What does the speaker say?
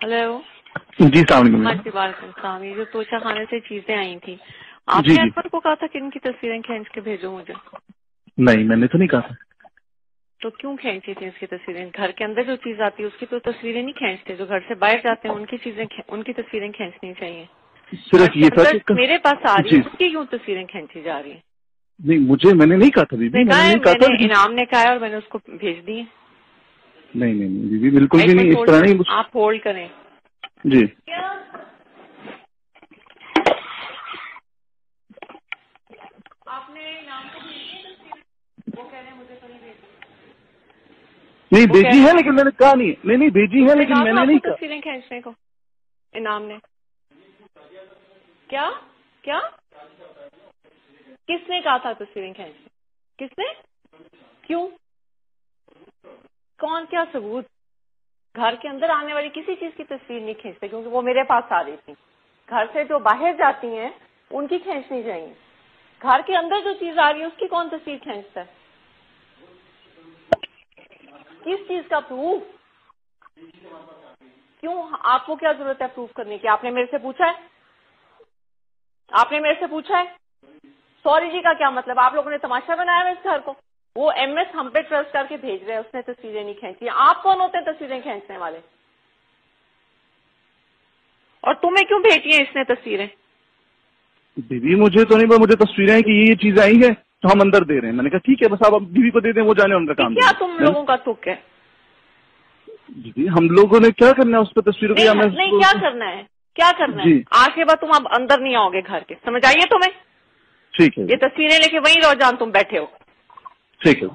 Hello जी सलाम। ये जो तोशा खाने से चीजें आई थी, आपने अकबर को कहा था कि इनकी तस्वीरें खींच के भेजो मुझे? नहीं, मैंने तो नहीं कहा था। तो क्यों खींची थी उसकी तस्वीरें? घर के अंदर जो चीज आती है उसकी तो तस्वीरें नहीं खींचते, जो घर से बाहर जाते हैं उनकी तस्वीरें खींचनी चाहिए। सिर्फ ये था कि मेरे पास आ रही है, उसकी क्यों तस्वीरें खींची जा रही है? नहीं, मैंने नहीं कहा था बीबी, मैंने नहीं कहा था। इनाम ने कहा और मैंने उसको भेज दी है। नहीं बीबी, बिल्कुल भी नहीं, इस तरह नहीं। आप होल्ड करें जी। आपने इनाम को भेजी? वो कह रहे हैं मुझे तो नहीं भेजी। नहीं भेजी है, लेकिन मैंने कहा नहीं भेजी है, लेकिन मैंने नहीं कहा तस्वीरें खींचने को। इनाम ने क्या क्या किसने कहा था तस्वीरें खींचने? किसने? क्यों? कौन? क्या सबूत? घर के अंदर आने वाली किसी चीज की तस्वीर नहीं खींचते, क्योंकि वो मेरे पास आ रही थी। घर से जो बाहर जाती हैं उनकी खींचनी चाहिए। घर के अंदर जो चीज आ रही है उसकी कौन तस्वीर खींचता है? किस चीज का प्रूफ? क्यों? आपको क्या जरूरत है प्रूफ करने की? आपने मेरे से पूछा है? आपने मेरे से पूछा है? सॉरी जी का क्या मतलब? आप लोगों ने तमाशा बनाया है इस घर को। वो एमएस हम पे ट्रस्ट करके भेज रहे हैं, उसने तस्वीरें नहीं खींची। आप कौन होते हैं तस्वीरें खींचने वाले? और तुम्हें क्यों भेजी है इसने तस्वीरें? बीबी मुझे तो नहीं, मुझे तस्वीरें हैं कि ये चीजें आई है तो हम अंदर दे रहे हैं। मैंने कहा ठीक है, बस आप बीबी को दे दें, वो जाने उनका काम। क्या तुम लोगों का तुक है? दीदी हम लोगों ने क्या करना है उस पर तस्वीरों को? नहीं, क्या करना है? क्या करना है? आज के बाद तुम अब अंदर नहीं आओगे घर के, समझ आइए तुम्हें? ठीक है, ये तस्वीरें लेके वहीं रहो जहां तुम बैठे हो। ठीक है।